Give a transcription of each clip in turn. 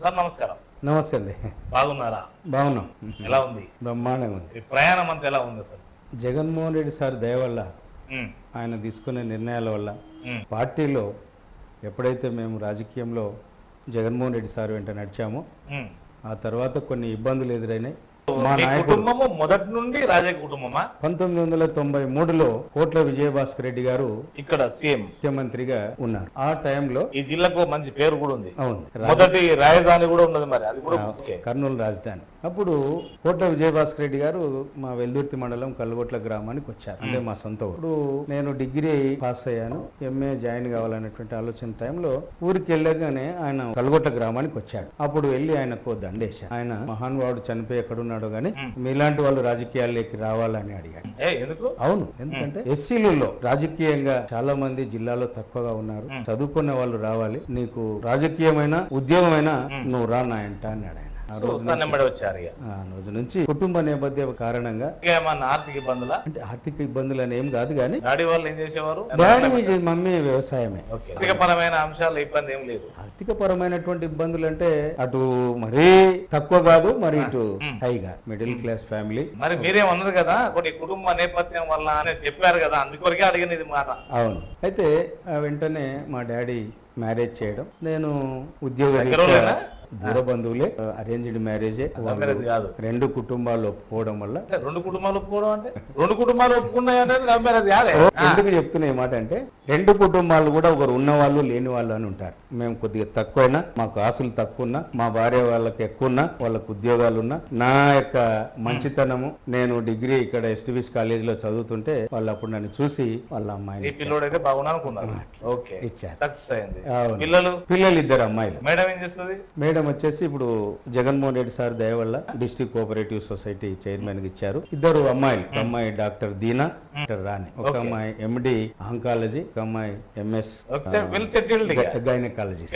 Sir నమస్కారం. నమస్తే అండి. బాగున్నారా? బాగున్నాం. ఎలా ఉంది? బ్రహ్మాండంగా ఉంది. ఈ ప్రయాణం అంతా ఎలా ఉంది సార్? జగన్మోహన్ రెడ్డి సార్ దయ వల్ల ఆయన తీసుకునే నిర్ణయాల వల్ల పార్టీలో ఎప్పుడైతే మేము రాజకీయంలో జగన్మోహన్ రెడ్డి సార్ వెంట నడిచామో ఆ తర్వాత కొన్ని ఇబ్బందులు ఎదురైనాయి. మా కుటుంబము మొదటి నుండి రాజకీయ కుటుంబమా? 1993లో కోట్ల విజయభాస్కర్ రెడ్డి గారు ఇక్కడ సీఎం ముఖ్యమంత్రిగా ఉన్నారు. ఆ టైంలో ఈ జిల్లాకు మంచి పేరు కూడా ఉంది. అవును, మొదటి రాజధాని కూడా ఉన్నది, మరి అది కూడా కర్నూలు రాజధాని. అప్పుడు కోట్ల విజయభాస్కర్ రెడ్డి గారు మా వెల్దుర్తి మండలం కల్లుగొట్ల గ్రామానికి వచ్చారు. అంటే మా సొంత ఊరు. ఇప్పుడు నేను డిగ్రీ పాస్ అయ్యాను, ఎంఏ జాయిన్ కావాలనేటువంటి ఆలోచన టైంలో ఊరికి వెళ్ళగానే ఆయన కల్లుగొట్ల గ్రామానికి వచ్చాడు. అప్పుడు వెళ్ళి ఆయనకు దండేశాను. ఆయన మహానుభావుడు చనిపోయి ఎక్కడున్నాడు గానీ మీలాంటి వాళ్ళు రాజకీయాల్లోకి రావాలని అడిగాడు. అవును, ఎందుకంటే ఎస్సీలలో రాజకీయంగా చాలా మంది జిల్లాలో తక్కువగా ఉన్నారు, చదువుకునే వాళ్ళు రావాలి, నీకు రాజకీయమైన ఉద్యోగమైనా నువ్వు రా నా ఎంట అన్నాడు. ఆ రోజు నుంచి కుటుంబ నేపథ్య కారణంగా ఆర్థిక ఇబ్బందులు, అంటే ఆర్థిక ఇబ్బందులు అని ఏం కాదు కానీ డాడీ వాళ్ళు ఏం చేసేవారు? డాడీ మమ్మీ వ్యవసాయమే. ఆర్థికపరమైన అంశాలు ఇబ్బంది ఏం లేదు. ఆర్థిక పరమైనటువంటి ఇబ్బందులు అంటే అటు మరీ తక్కువ కాదు, మరి ఇటు హైగా మిడిల్ క్లాస్ ఫ్యామిలీ. మరి మీరేమన్నారు కదా కొన్ని కుటుంబ నేపథ్యం వల్ల అని చెప్పారు కదా, అందుకొరకే అడిగిన ఇది మాట. అవును, అయితే వెంటనే మా డాడీ మ్యారేజ్ చేయడం, నేను ఉద్యోగ దూర బంధువులే, అరేంజ్డ్ మ్యారేజే, రెండు కుటుంబాలు ఒప్పుకోవడం వల్ల. రెండు కుటుంబాలు ఒప్పుకోవడం అంటే రెండు కుటుంబాలు ఒప్పుకున్నాయంటే లవ్ మ్యారేజ్ కాదే. ఎందుకు చెప్తున్నా ఈ మాట అంటే రెండు కుటుంబాలు కూడా ఒకరు ఉన్న వాళ్ళు లేని వాళ్ళు అని ఉంటారు. మేము కొద్దిగా తక్కువైనా, మాకు ఆశలు తక్కువ ఉన్నా, మా భార్య వాళ్ళకి ఎక్కువ ఉన్నా, వాళ్ళకు ఉద్యోగాలు ఉన్నా, నా యొక్క మంచితనము, నేను డిగ్రీ ఇక్కడ ఎస్టీబీస్ కాలేజీలో చదువుతుంటే వాళ్ళు అప్పుడు నన్ను చూసి వాళ్ళ అమ్మాయి పిల్లడైతే బాగున్నా అనుకున్నారు, ఇచ్చారు. పిల్లలు ఇద్దరు అమ్మాయిలు. మేడం ఏం చేస్తుంది? మేడం వచ్చేసి ఇప్పుడు జగన్మోహన్ రెడ్డి సార్ దయ వల్ల డిస్ట్రిక్ట్ కోఆపరేటివ్ సొసైటీ చైర్మన్ గా ఇచ్చారు. ఇద్దరు అమ్మాయిలు, ఒక అమ్మాయి డాక్టర్ దీనా, డాక్టర్ రాణి, ఒక అమ్మాయి ఎండి ఆంకాలజీ, ఒక అమ్మాయి ఎంఎస్ గైనకాలజీ.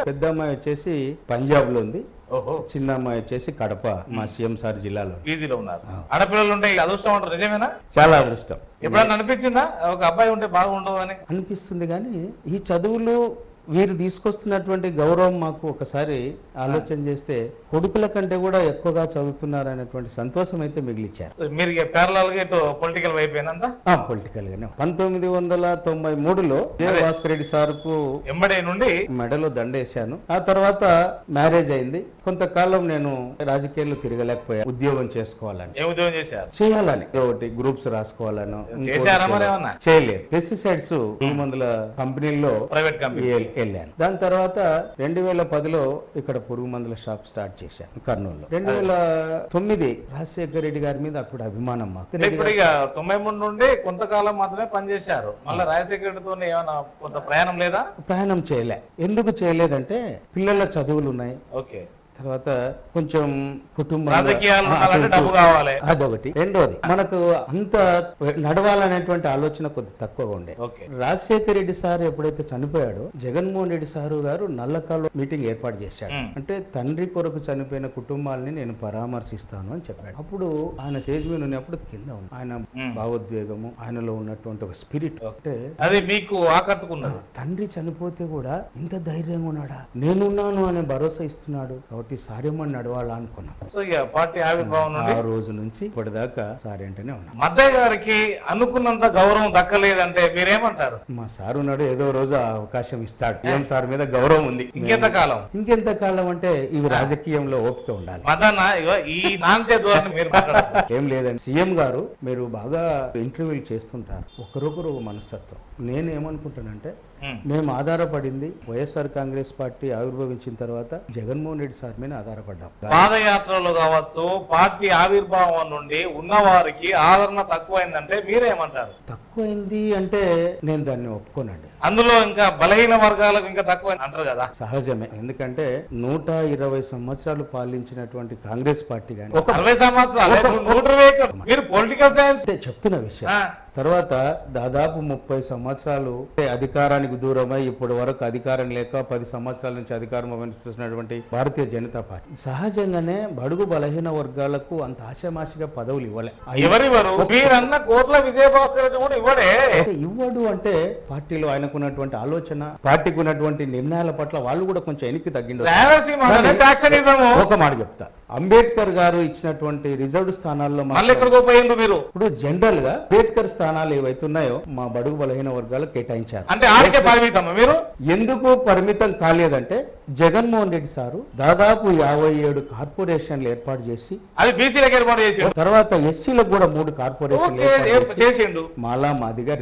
పెద్ద అమ్మాయి వచ్చేసి పంజాబ్ లో ఉంది, చిన్న అమ్మాయి వచ్చేసి కడప మా సీఎం సార్ జిల్లాలో పీజీలో ఉన్నారు. ఆడపిల్లలు ఉంటే అదృష్టం అంటారు, నిజమేనా? చాలా అదృష్టం. ఎప్పుడన్నా అనిపించిందా ఒక అబ్బాయి ఉంటే బాగుండదు అని? అనిపిస్తుంది, కానీ ఈ చదువులు వీరు తీసుకొస్తున్నటువంటి గౌరవం మాకు ఒకసారి ఆలోచన చేస్తే కొడుకుల కంటే కూడా ఎక్కువగా చదువుతున్నారు అనేటువంటి సంతోషం అయితే మిగిలిచ్చారు. మీరు పొలిటికల్ అయిపోయినంత పొలిటికల్ గానే 1993లో భాస్కర్ రెడ్డి సార్ కు నుండి మెడలో దండేశాను. ఆ తర్వాత మ్యారేజ్ అయింది. కొంతకాలం నేను రాజకీయాల్లో తిరగలేకపోయా, ఉద్యోగం చేసుకోవాలని. ఏ ఉద్యోగం చేశారు? చేయాలని, ఒకటి గ్రూప్స్ రాసుకోవాలను. చేయలేదు. పెస్టిసైడ్స్ మందుల కంపెనీల్లో ప్రైవేట్ కంపెనీ వెళ్ళాను. దాని తర్వాత 2010లో ఇక్కడ పురుగు మందుల షాప్ స్టార్ట్ చేశాను కర్నూలులో. 2009 రాజశేఖర రెడ్డి గారి మీద అప్పుడు అభిమానం మాకు. 93 నుండి కొంతకాలం మాత్రమే పనిచేశారు. మళ్ళీ రాజశేఖర రెడ్డితో ఏమైనా కొంత ప్రయాణం లేదా? ప్రయాణం చేయలే. ఎందుకు చేయలేదంటే పిల్లల చదువులు ఉన్నాయి, తర్వాత కొంచెం కుటుంబం, అదొకటి. రెండోది మనకు అంత నడవాలనేటువంటి ఆలోచన కొద్ది తక్కువగా ఉండే. రాజశేఖర రెడ్డి సార్ ఎప్పుడైతే చనిపోయాడో జగన్మోహన్ రెడ్డి సారు గారు నల్లకాలో మీటింగ్ ఏర్పాటు చేశాడు. అంటే తండ్రి కొరకు చనిపోయిన కుటుంబాలని నేను పరామర్శిస్తాను అని చెప్పాడు. అప్పుడు ఆయన స్టేజ్ మీద ఉన్నప్పుడు కింద ఉంది ఆయన భావోద్వేగము, ఆయనలో ఉన్నటువంటి ఒక స్పిరిట్, అంటే అది మీకు ఆకట్టుకున్నది. తండ్రి చనిపోతే కూడా ఇంత ధైర్యంగా ఉన్నాడా, నేనున్నాను అనే భరోసా ఇస్తున్నాడు, కాబట్టి సారేమని నడవాలా అనుకున్నాం. పార్టీ ఆవిర్భావం ఆ రోజు నుంచి ఇప్పటిదాకా సార్ అంటేనే ఉన్నాం. మద్దయ్య గారికి అనుకున్నంత గౌరవం దక్కలేదంటే మీరేమంటారు? మా సార్ ఉన్నాడు, ఏదో రోజు అవకాశం ఇస్తాడు. సీఎం సార్ మీద గౌరవం ఉంది. ఇంకెంత కాలం అంటే ఇవి రాజకీయంలో ఓపిక ఉండాలి. ఏం లేదండి, సీఎం గారు మీరు బాగా ఇంటర్వ్యూలు చేస్తుంటారు, ఒకరొకరు మనస్తత్వం. నేనేమనుకుంటానంటే మేము ఆధారపడింది వైఎస్ఆర్ కాంగ్రెస్ పార్టీ ఆవిర్భవించిన తర్వాత జగన్మోహన్ రెడ్డి సార్ మీద ఆధారపడ్డాం. పాదయాత్రలో కావచ్చు, పార్టీ ఆవిర్భావం నుండి ఉన్నవారికి ఆదరణ తక్కువైందంటే మీరేమంటారు? తక్కువైంది అంటే నేను దాన్ని ఒప్పుకోనండి. అందులో ఇంకా బలహీన వర్గాలకు ఇంకా తక్కువ అంటారు కదా. సహజమే, ఎందుకంటే 120 సంవత్సరాలు పాలించినటువంటి కాంగ్రెస్ పార్టీ కానీ 60 సంవత్సరాలు మీరు పొలిటికల్ సైన్స్ చెప్తున్న విషయం. తర్వాత దాదాపు 30 సంవత్సరాలు అధికారానికి దూరమై ఇప్పటి వరకు అధికారం లేక 10 సంవత్సరాల నుంచి అధికారం అవలంబిస్తున్నటువంటి భారతీయ జనతా పార్టీ సహజంగానే బడుగు బలహీన వర్గాలకు అంత ఆశామాషిగా పదవులు ఇవ్వలే. కోట్ల విజయభాస్కర్ రెడ్డి కూడా ఇవ్వడే. ఇవ్వడు అంటే పార్టీలో ఆయన ఆయనకున్నటువంటి ఆలోచన, పార్టీకి ఉన్నటువంటి నిర్ణయాల పట్ల వాళ్ళు కూడా కొంచెం వెనక్కి తగ్గిండు. ఒక మాట చెప్తా, అంబేద్కర్ గారు ఇచ్చినటువంటి రిజర్వ్డ్ స్థానాల్లో మీరు ఇప్పుడు జనరల్ గా అంబేద్కర్ స్థానాలు ఏవైతే ఉన్నాయో మా బడుగు బలహీన వర్గాలకు కేటాయించారు. మీరు ఎందుకు పరిమితం కాలేదంటే జగన్మోహన్ రెడ్డి సారు దాదాపు 57 కార్పొరేషన్లు ఏర్పాటు చేసి అది బీసీలకు ఏర్పాటు చేసి తర్వాత ఎస్సీలకు కూడా 3 కార్పొరేషన్లు చేసిండు. మాలా మాదిగా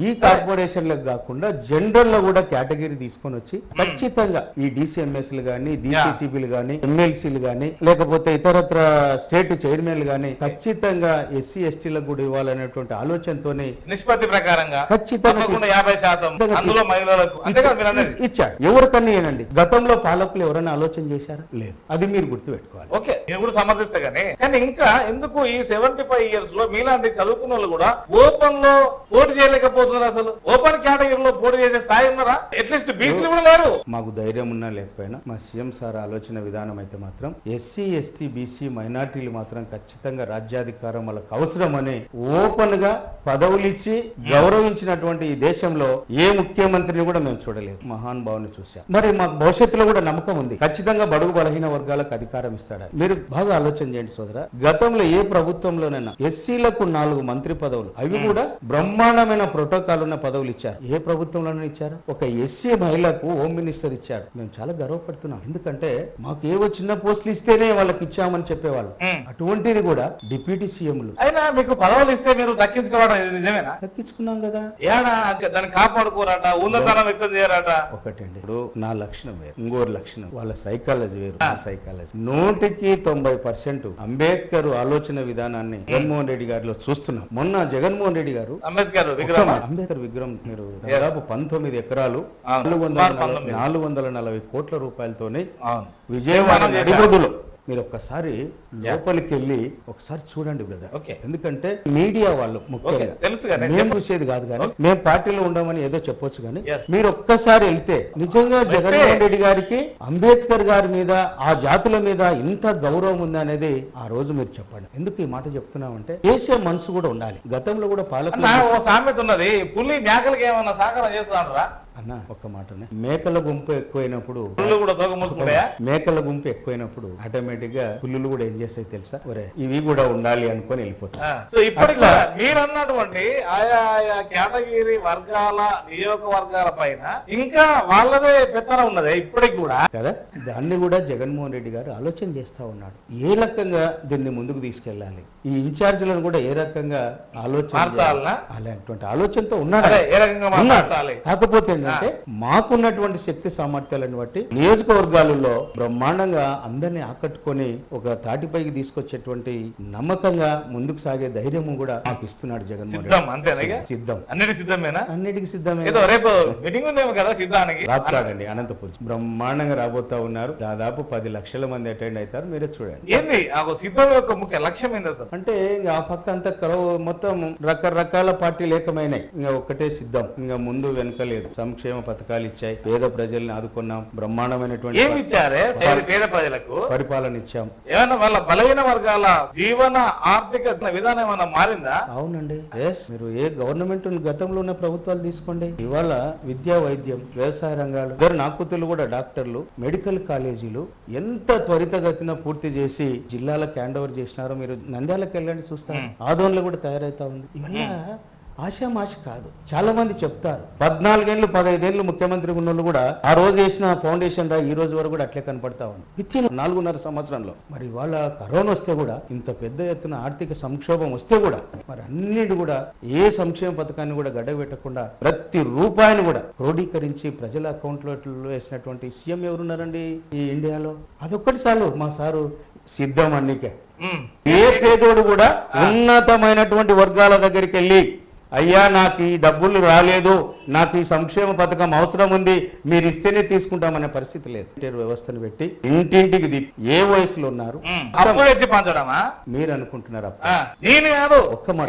ఈ కార్పొరేషన్లకు కాకుండా జనరల్ లో కూడా కేటగిరీ తీసుకొని వచ్చి ఖచ్చితంగా ఈ డిసిఎంఎస్లు గానీ, డిసిసిబిలు గానీ, ఎమ్మెల్సీలు గానీ, లేకపోతే ఇతరత్ర స్టేట్ చైర్మన్లు గానీ ఖచ్చితంగా ఎస్సీ ఎస్టీలకు కూడా ఇవ్వాలనేటువంటి ఆలోచనతోనే నిష్పత్తి ప్రకారంగా ఖచ్చితంగా 50% అందులో మహిళలకు ఇచ్చాడు. ఎవరికన్నా ఏనండి, గతంలో పాలకులు ఎవరైనా ఆలోచన చేశారా? లేదు. అది మీరు గుర్తుపెట్టుకోవాలి. ఓకే, నేను కూడా సమర్థిస్తా కానీ ఇంకా ఎందుకు ఈ 75 years లో మీలాంటి చదువుకున్న వాళ్ళు కూడా ఓపెన్ లో పోటీ చేయలేకపోతున్నారు? అసలు ఓపెన్ కేటగిరీలో పోటీ చేసే స్థాయి ఉన్నారా? అట్లీస్ట్ బీసీలు కూడా లేరు. మాకు ధైర్యం ఉన్నా లేకపోయినా మా సీఎం సార్ ఆలోచన విధానం అయితే మాత్రం ఎస్సీ ఎస్టీ బీసీ మైనార్టీలు మాత్రం ఖచ్చితంగా రాజ్యాధికారం వాళ్ళకి అవసరం అని ఓపెన్ గా పదవులు ఇచ్చి గౌరవించినటువంటి ఈ దేశంలో ఏ ముఖ్యమంత్రిని కూడా మేము చూడలేదు. మహానుభావుని చూసాం. మరి మాకు భవిష్యత్తులో కూడా నమ్మకం ఉంది, ఖచ్చితంగా బడుగు బలహీన వర్గాలకు అధికారం ఇస్తాడని. మీరు బాగా ఆలోచన చేయండి సోదరా, గతంలో ఏ ప్రభుత్వంలోనైనా ఎస్సీలకు 4 మంత్రి పదవులు, అవి కూడా బ్రహ్మాండమైన ప్రోటోకాల్ ఉన్న పదవులు ఇచ్చారు. ఏ ప్రభుత్వంలోనైనా ఇచ్చారు? ఒక ఎస్సీ మహిళకు హోమ్ మినిస్టర్ ఇచ్చారు. మేము చాలా గర్వపడుతున్నాం. ఎందుకంటే మాకు ఏవో చిన్న పోస్టులు ఇస్తేనే వాళ్ళకి ఇచ్చామని చెప్పేవాళ్ళు. అటువంటిది కూడా డిప్యూటీ సీఎంలు. అయినా మీకు పదవులు ఇస్తే మీరు దక్కించుకోవడం నిజమేనా? దక్కించుకున్నాం కదా. దాన్ని కాపాడుకోరాట, ఉన్నతనం వ్యక్తం చేయరాట. ఒకటండి, ఇప్పుడు నా లక్షణం వేరు, ఇంకోరు లక్షణం, వాళ్ళ సైకాలజీ వేరు, నా సైకాలజీ. 100% అంబేద్కర్ ఆలోచన విధానాన్ని జగన్మోహన్ రెడ్డి గారిలో చూస్తున్నాం. మొన్న జగన్మోహన్ రెడ్డి గారు అంబేద్కర్ విగ్రహం మీరు దాదాపు 19 ఎకరాలు 440 కోట్ల రూపాయలతోనే విజయవాడ నడిబొడ్డులో మీరు ఒక్కసారి లోపలికి వెళ్ళి ఒకసారి చూడండి బ్రదర్. ఎందుకంటే మీడియా వాళ్ళు ముఖ్యంగా మేము చూసేది కాదు, కానీ మేము పార్టీలో ఉండమని ఏదో చెప్పొచ్చు, కానీ మీరు ఒక్కసారి వెళ్తే నిజంగా జగన్మోహన్ రెడ్డి గారికి అంబేద్కర్ గారి మీద, ఆ జాతుల మీద ఇంత గౌరవం ఉంది అనేది ఆ రోజు మీరు చెప్పండి. ఎందుకు ఈ మాట చెప్తున్నామంటే చేసే మనసు కూడా ఉండాలి. గతంలో కూడా పాలకులు సామెత ఉన్నది, పులి మేకలకి ఏమన్నా సహకారం చేస్తారా అన్న? ఒక మాటనే, మేకల గుంపు ఎక్కువైనప్పుడు ఆటోమేటిక్ గా పుల్లులు కూడా ఏం చేస్తాయి తెలుసా? ఒరే ఇవి కూడా ఉండాలి అనుకొని వెళ్ళిపోతాయి. సో ఇప్పటికి మీరు అన్నటువంటి ఆయా కేటగిరీ వర్గాల నియోజకవర్గాల పైన ఇంకా వాళ్ళదే పెత్తనం ఉన్నది ఇప్పటికి కూడా కదా. దాన్ని కూడా జగన్మోహన్ రెడ్డి గారు ఆలోచన చేస్తా ఉన్నాడు. ఏ రకంగా దీన్ని ముందుకు తీసుకెళ్లాలి, ఈ ఇన్ఛార్జీలను కూడా ఏ రకంగా అలాంటి ఆలోచనతో ఉన్నాడు. కాకపోతే ఏంటంటే మాకున్నటువంటి శక్తి సామర్థ్యాలను బట్టి నియోజకవర్గాలలో బ్రహ్మాండంగా అందరినీ ఆకట్టుకొని ఒక తాటిపైకి తీసుకొచ్చేటువంటి నమ్మకంగా ముందుకు సాగే ధైర్యము కూడా మాకు ఇస్తున్నాడు జగన్మోహన్ రెడ్డి. సిద్ధం, అన్నిటికీ సిద్ధమే. రాత్రాడండి అనంతపురం బ్రహ్మాండంగా రాబోతా ఉన్నారు. దాదాపు 10 లక్షల మంది అటెండ్ అవుతారు. మీరే చూడండి. సిద్ధం యొక్క ముఖ్య లక్ష్యం ఏంటి సార్? అంటే ఆ పక్క అంతా మొత్తం రకరకాల పార్టీలు ఏకమైనాయి. ఇంకా ఒక్కటే సిద్ధం, ఇంకా ముందు వెనుక లేదు. సంక్షేమ పథకాలు ఇచ్చాయి, పేద ప్రజల్ని ఆదుకున్నాం, బ్రహ్మాండమైనటువంటి పేద ప్రజలకు పరిపాలన ఇచ్చాం. ఏమన్నా వాళ్ళ బలహీన వర్గాల జీవన ఆర్థిక విధానం ఏమన్నా మారిందా? అవునండి. మీరు ఏ గవర్నమెంట్ గతంలో ఉన్న ప్రభుత్వాలు తీసుకోండి, ఇవాళ విద్యా, వైద్యం, వ్యవసాయ రంగాలు, నా కూతుళ్ళు కూడా డాక్టర్లు, మెడికల్ కాలేజీలు ఎంత త్వరితగతిన పూర్తి చేసి జిల్లాలకు హ్యాండ్ ఓవర్ చేసినారో మీరు నంద్యాలకు వెళ్ళండి చూస్తారు. ఆదోన్లో కూడా తయారైతా ఉంది. ఇవల్ల ఆశామాష కాదు. చాలా మంది చెప్తారు 14 ఏళ్ళు 15 ఏళ్ళు ముఖ్యమంత్రి ఉన్నోళ్ళు కూడా ఆ రోజు వేసిన ఫౌండేషన్ రా ఈ రోజు వరకు కూడా అట్లే కనపడతా ఉంది. విత్ 4.5 సంవత్సరంలో. మరి వాళ్ళ కరోనా వస్తే కూడా, ఇంత పెద్ద ఎత్తున ఆర్థిక సంక్షోభం వస్తే కూడా, మరి అన్నిటి కూడా ఏ సంక్షేమ పథకాన్ని కూడా గడ్డబెట్టకుండా ప్రతి రూపాయిని కూడా క్రోడీకరించి ప్రజల అకౌంట్లో వేసినటువంటి సీఎం ఎవరున్నారండి ఈ ఇండియాలో? అదొక్కటి సార్లు మా సారు సిద్ధం. అన్నికే ఏ పేదోడు కూడా ఉన్నతమైనటువంటి వర్గాల దగ్గరికి వెళ్ళి అయ్యా నాకు ఈ డబ్బులు రాలేదు, నాకు ఈ సంక్షేమ పథకం అవసరం ఉంది, మీరు ఇస్తేనే తీసుకుంటామనే పరిస్థితి లేదు. వ్యవస్థను పెట్టి ఇంటింటికి ఏ వయసులో ఉన్నారు మీరు అనుకుంటున్నారు? ఒక్క మాట,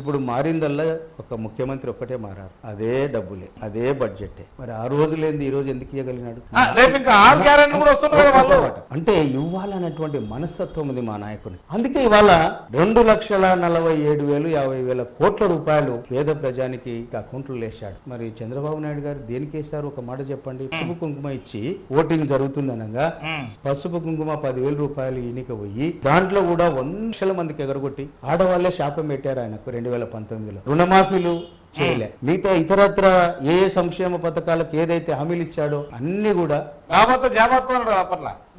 ఇప్పుడు మారిందల్లా ఒక ముఖ్యమంత్రి ఒక్కటే మారారు, అదే డబ్బులే, అదే బడ్జెట్. మరి ఆ రోజు లేని ఈ రోజు ఎందుకు ఇవ్వగలిగినాడు? అంటే ఇవ్వాలన్నటువంటి మనస్తత్వం ఉంది మా నాయకుని. అందుకే ఇవాళ 2,40,50,000 47,000-50,000 కోట్ల రూపాయలు పేద ప్రజానికి అకౌంట్లు వేశాడు. మరి చంద్రబాబు నాయుడు గారు దేనికి వేశారు? ఒక మాట చెప్పండి. పసుపు కుంకుమ ఇచ్చి ఓటింగ్ జరుగుతుందనగా పసుపు కుంకుమ 10,000 రూపాయలు ఈయనక పోయి దాంట్లో కూడా 100,000 మందికి ఎగరగొట్టి ఆడవాళ్లే శాపం పెట్టారు ఆయనకు 2019లో. రుణమాఫీలు చేయలే. మిగతా ఇతరత్ర ఏ సంక్షేమ పథకాలకు ఏదైతే హామీలు ఇచ్చాడో అన్ని కూడా